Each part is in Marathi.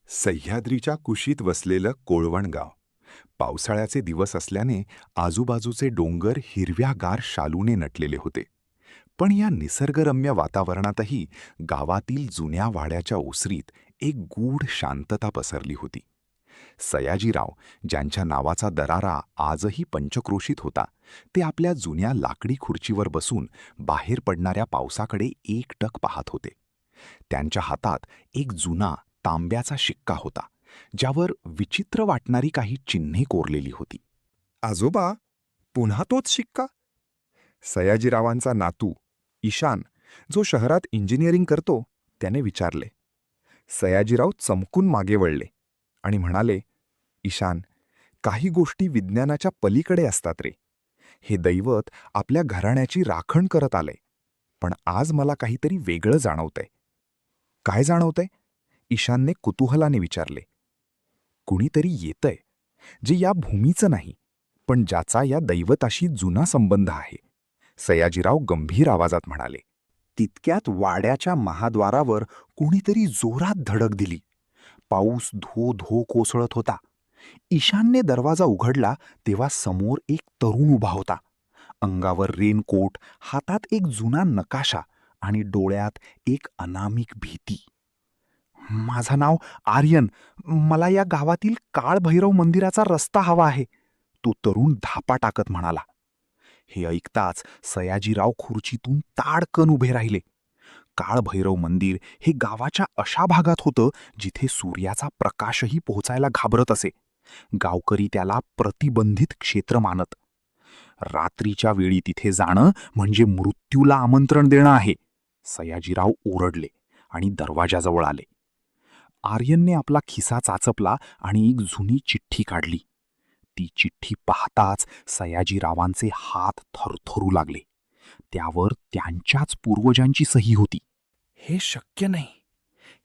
सह्याद्रीच्या कुशीत वसलेलं कोळवण गाव. पावसाळ्याचे दिवस असल्याने आजूबाजूचे डोंगर हिरव्यागार शालूने नटलेले होते. पण या निसर्गरम्य वातावरणातही गावातील जुन्या वाड्याच्या ओसरीत एक गूढ शांतता पसरली होती. सयाजीराव, ज्यांच्या नावाचा दरारा आजही पंचक्रोशीत होता, ते आपल्या जुन्या लाकडी खुर्चीवर बसून बाहेर पडणाऱ्या पावसाकडे एकटक पाहत होते. त्यांच्या हातात एक जुना तांब्याचा शिक्का होता, ज्यावर विचित्र वाटणारी काही चिन्हे कोरलेली होती. आजोबा, पुन्हा तोच शिक्का? सयाजीरावांचा नातू ईशान, जो शहरात इंजिनिअरिंग करतो, त्याने विचारले. सयाजीराव चमकून मागे वळले आणि म्हणाले, ईशान, काही गोष्टी विज्ञानाच्या पलीकडे असतात रे. हे दैवत आपल्या घराण्याची राखण करत आलंय. पण आज मला काहीतरी वेगळं जाणवतंय. काय जाणवतंय? ईशानने कुतूहलाने विचारले. कुणीतरी येतंय, जे या भूमीचं नाही, पण ज्याचा या दैवताशी जुना संबंध आहे, सयाजीराव गंभीर आवाजात म्हणाले. तितक्यात वाड्याच्या महाद्वारावर कुणीतरी जोरात धडक दिली. पाऊस धो धो कोसळत होता. ईशानने दरवाजा उघडला तेव्हा समोर एक तरुण उभा होता. अंगावर रेनकोट, हातात एक जुना नकाशा आणि डोळ्यात एक अनामिक भीती. माझं नाव आर्यन. मला या गावातील काळभैरव मंदिराचा रस्ता हवा आहे, तो तरुण धापा टाकत म्हणाला. हे ऐकताच सयाजीराव खुर्चीतून ताडकन उभे राहिले. काळभैरव मंदिर हे गावाच्या अशा भागात होतं जिथे सूर्याचा प्रकाशही पोहोचायला घाबरत असे. गावकरी त्याला प्रतिबंधित क्षेत्र मानत. रात्रीच्या वेळी तिथे जाणं म्हणजे मृत्यूला आमंत्रण देणं आहे. सयाजीराव ओरडले आणि दरवाजाजवळ आले. आर्यनने आपला खिसा चाचपला आणि एक जुनी चिठ्ठी काढली. ती चिठ्ठी पाहताच सयाजीरावांचे हात थरथरू लागले. त्यावर त्यांच्याच पूर्वजांची सही होती. हे शक्य नाही.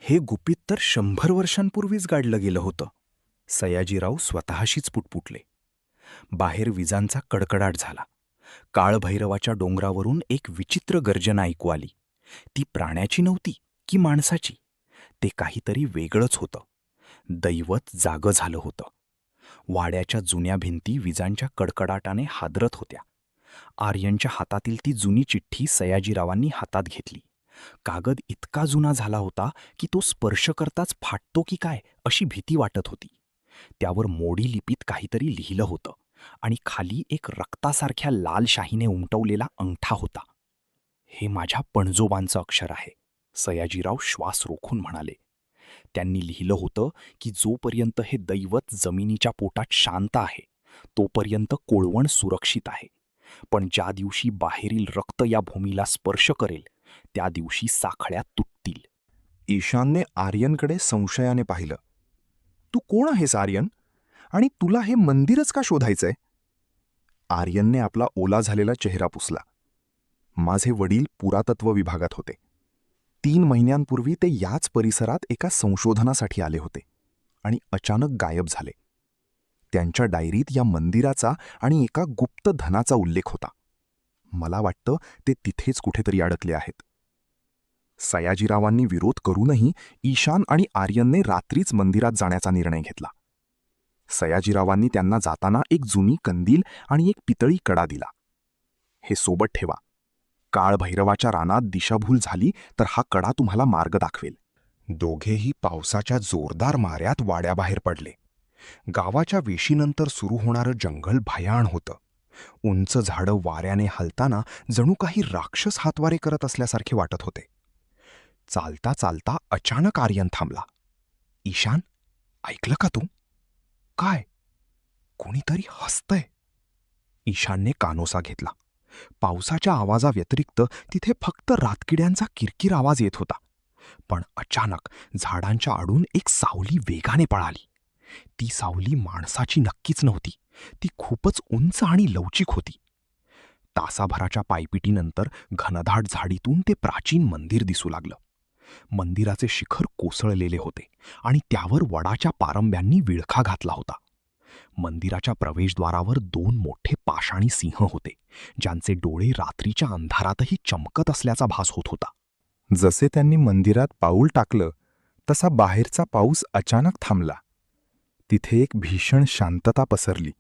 हे गुपित तर 100 वर्षांपूर्वीच गाडलं गेलं होतं. सयाजीराव स्वतःशीच पुटपुटले. बाहेर विजांचा कडकडाट झाला. काळभैरवाच्या डोंगरावरून एक विचित्र गर्जना ऐकू आली. ती प्राण्याची नव्हती की माणसाची. ते काहीतरी वेगळंच होतं. दैवत जागं झालं होतं. वाड्याच्या जुन्या भिंती विजांच्या कडकडाटाने हादरत होत्या. आर्यनच्या हातातील ती जुनी चिठ्ठी सयाजीरावांनी हातात घेतली. कागद इतका जुना झाला होता की तो स्पर्श करताच फाटतो की काय अशी भीती वाटत होती. त्यावर मोडी लिपीत काहीतरी लिहिलं होतं आणि खाली एक रक्तासारख्या लाल शाहीने उमटवलेला अंगठा होता. हे माझ्या पणजोबांचं अक्षर आहे, सयाजीराव श्वास रोखून म्हणाले. त्यांनी लिहिलं होतं की जोपर्यंत हे दैवत जमिनीच्या पोटात शांत आहे, तोपर्यंत कोळवण सुरक्षित आहे. पण ज्या दिवशी बाहेरील रक्त या भूमीला स्पर्श करेल, त्या दिवशी साखळ्या तुटतील. ईशानने आर्यनकडे संशयाने पाहिलं. तू कोण आहेस आर्यन? आणि तुला हे मंदिरच का शोधायचंय? आर्यनने आपला ओला झालेला चेहरा पुसला. माझे वडील पुरातत्व विभागात होते. 3 महिन्यांपूर्वी ते याच परिसरात एका संशोधनासाठी आले होते आणि अचानक गायब झाले. त्यांच्या डायरीत या मंदिराचा आणि एका गुप्त धनाचा उल्लेख होता. मला वाटतं ते तिथेच कुठेतरी अडकले आहेत. सयाजीरावांनी विरोध करूनही ईशान आणि आर्यनने रात्रीच मंदिरात जाण्याचा निर्णय घेतला. सयाजीरावांनी त्यांना जाताना एक जुनी कंदील आणि एक पितळी कडा दिला. हे सोबत ठेवा. काळभैरवाच्या रानात दिशाभूल झाली तर हा कडा तुम्हाला मार्ग दाखवेल. दोघेही पावसाच्या जोरदार माऱ्यात वाड्याबाहेर पडले. गावाच्या वेशीनंतर सुरू होणारं जंगल भयाण होतं. उंच झाडं वाऱ्याने हलताना जणू काही राक्षस हातवारे करत असल्यासारखे वाटत होते. चालता चालता अचानक आर्यन थांबला. ईशान, ऐकलं का तू? काय? कोणीतरी हसतंय. ईशानने कानोसा घेतला. पावसाच्या आवाजाव्यतिरिक्त तिथे फक्त रातकिड्यांचा किरकिर आवाज येत होता. पण अचानक झाडांच्या आडून एक सावली वेगाने पळाली. ती सावली माणसाची नक्कीच नव्हती. ती खूपच उंच आणि लवचिक होती. तासाभराच्या पायपिटीनंतर घनदाट झाडीतून ते प्राचीन मंदिर दिसू लागलं. मंदिराचे शिखर कोसळलेले होते आणि त्यावर वडाच्या पारंब्यांनी विळखा घातला होता. मंदिराच्या प्रवेशद्वारावर 2 मोठे पाषाणी सिंह होते, ज्यांचे डोळे रात्रीच्या अंधारातही चमकत असल्याचा भास होत होता. जसे त्यांनी मंदिरात पाऊल टाकलं तसा बाहेरचा पाऊस अचानक थांबला. तिथे एक भीषण शांतता पसरली.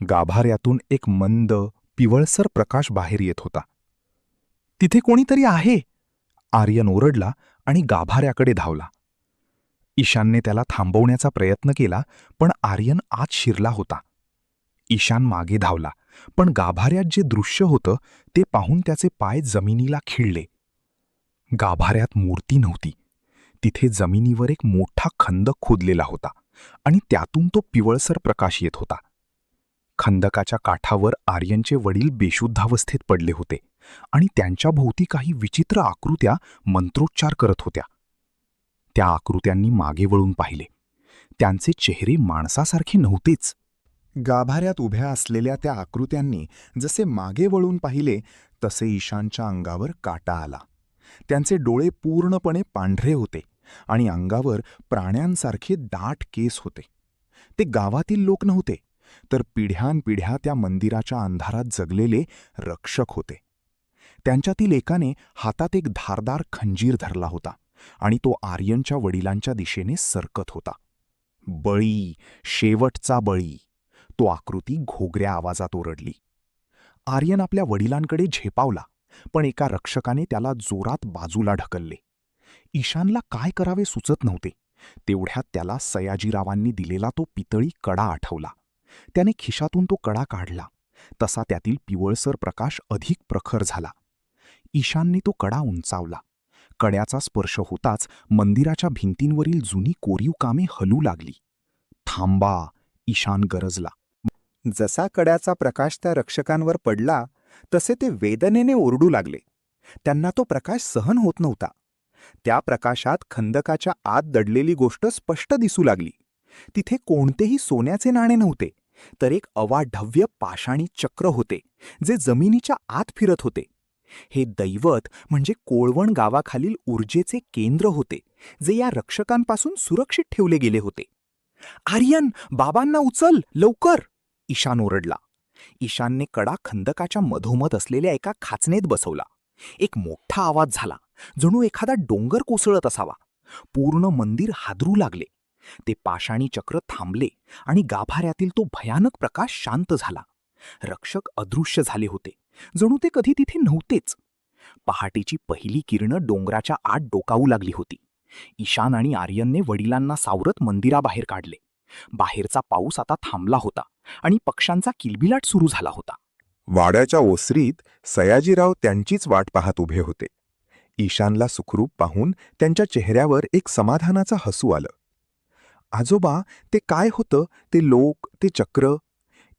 गाभाऱ्यातून एक मंद, पिवळसर प्रकाश बाहेर येत होता. तिथे कोणीतरी आहे, आर्यन ओरडला आणि गाभाऱ्याकडे धावला. ईशानने त्याला थांबवण्याचा प्रयत्न केला, पण आर्यन आत शिरला होता. ईशान मागे धावला, पण गाभाऱ्यात जे दृश्य होतं ते पाहून त्याचे पाय जमिनीला खिळले. गाभाऱ्यात मूर्ती नव्हती. तिथे जमिनीवर एक मोठा खंदक खोदलेला होता आणि त्यातून तो पिवळसर प्रकाश येत होता. खंदकाच्या काठावर आर्यनचे वडील बेशुद्धावस्थेत पडले होते आणि त्यांच्या भोवती काही विचित्र आकृत्या मंत्रोच्चार करत होत्या. त्या आकृत्यांनी मागे वळून पाहिले. त्यांचे चेहरे माणसासारखे नव्हतेच. गाभाऱ्यात उभ्या असलेल्या त्या आकृत्यांनी जसे मागे वळून पाहिले तसे ईशानच्या अंगावर काटा आला. त्यांचे डोळे पूर्णपणे पांढरे होते आणि अंगावर प्राण्यांसारखे दाट केस होते. ते गावातील लोक नव्हते, तर पिढ्यानपिढ्या त्या मंदिराच्या अंधारात जगलेले रक्षक होते. त्यांच्यातील एकाने हातात एक धारदार खंजीर धरला होता आणि तो आर्यनच्या वडिलांच्या दिशेने सरकत होता. बळी, शेवटचा बळी, तो आकृती घोगऱ्या आवाजात ओरडली. आर्यन आपल्या वडिलांकडे झेपावला, पण एका रक्षकाने त्याला जोरात बाजूला ढकलले. ईशानला काय करावे सुचत नव्हते. तेवढ्यात त्याला सयाजीरावांनी दिलेला तो पितळी कडा आठवला. त्याने खिशातून तो कडा काढला. तसा त्यातील पिवळसर प्रकाश अधिक प्रखर झाला. ईशानने तो कडा उंचावला. कड्याचा स्पर्श होताच मंदिराच्या भिंतींवरील जुनी कोरीव कामे हलू लागली. थांबा, ईशान गरजला. जसा कड्याचा प्रकाश त्या रक्षकांवर पडला तसे ते वेदनेने ओरडू लागले. त्यांना तो प्रकाश सहन होत नव्हता. त्या प्रकाशात खंदकाच्या आत दडलेली गोष्ट स्पष्ट दिसू लागली. तिथे कोणतेही सोन्याचे नाणे नव्हते, तर एक अवाढव्य पाषाणी चक्र होते जे जमिनीच्या आत फिरत होते. हे दैवत म्हणजे कोळवण गावाखालील ऊर्जेचे केंद्र होते, जे या रक्षकांपासून सुरक्षित ठेवले गेले होते. आर्यन, बाबांना उचल लवकर, ईशान ओरडला. ईशानने कडा खंदकाच्या मधोमध असलेल्या एका खाचणीत बसवला. एक मोठा आवाज झाला, जणू एखादा डोंगर कोसळत असावा. पूर्ण मंदिर हादरू लागले. ते पाषाणी चक्र थांबले आणि गाभाऱ्यातील तो भयानक प्रकाश शांत झाला. रक्षक अदृश्य झाले होते, जणू ते कधी तिथे नव्हतेच. पहाटेची पहिली किरणं डोंगराच्या आत डोकावू लागली होती. ईशान आणि आर्यनने वडिलांना सावरत मंदिराबाहेर काढले. बाहेरचा पाऊस आता थांबला होता आणि पक्ष्यांचा किलबिलाट सुरू झाला होता. वाड्याच्या ओसरीत सयाजीराव त्यांचीच वाट पाहत उभे होते. ईशानला सुखरूप पाहून त्यांच्या चेहऱ्यावर एक समाधानाचं हसू आलं. आजोबा, ते काय होतं, ते लोक, ते चक्र?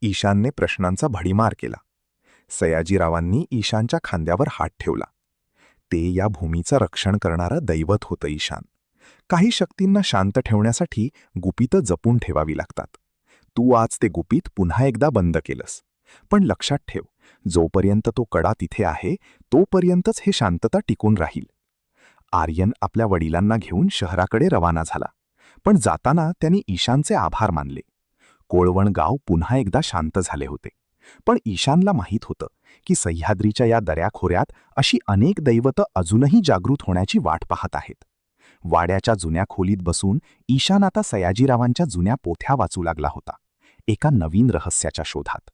ईशानने प्रश्नांचा भडीमार केला. सयाजीरावांनी ईशानच्या खांद्यावर हात ठेवला. ते या भूमीचं रक्षण करणारं दैवत होतं ईशान. काही शक्तींना शांत ठेवण्यासाठी गुपितं जपून ठेवावी लागतात. तू आज ते गुपित पुन्हा एकदा बंद केलंस. पण लक्षात ठेव, जोपर्यंत तो कडा तिथे आहे तोपर्यंतच हे शांतता टिकून राहील. आर्यन आपल्या वडिलांना घेऊन शहराकडे रवाना झाला, पण जाताना त्यांनी ईशानचे आभार मानले. कोळवण गाव पुन्हा एकदा शांत झाले होते. पण ईशानला माहीत होतं की सह्याद्रीच्या या दऱ्याखोऱ्यात अशी अनेक दैवतं अजूनही जागृत होण्याची वाट पाहत आहेत. वाड्याच्या जुन्या खोलीत बसून ईशान आता सयाजीरावांच्या जुन्या पोथ्या वाचू लागला होता, एका नवीन रहस्याच्या शोधात.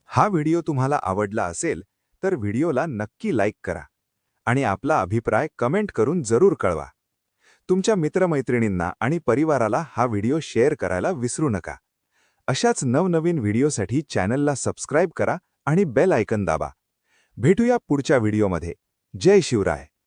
हा व्हिडिओ तुम्हाला आवडला असेल तर व्हिडिओला नक्की लाईक करा आणि आपला अभिप्राय कमेंट करून जरूर कळवा. तुमच्या मित्रमैत्रिणींना आणि परिवाराला हा व्हिडिओ शेअर करायला विसरू नका. अशाच नवनवीन व्हिडिओसाठी चॅनलला सबस्क्राईब करा आणि बेल आयकन दाबा. भेटूया पुढच्या व्हिडिओमध्ये. जय शिवराय.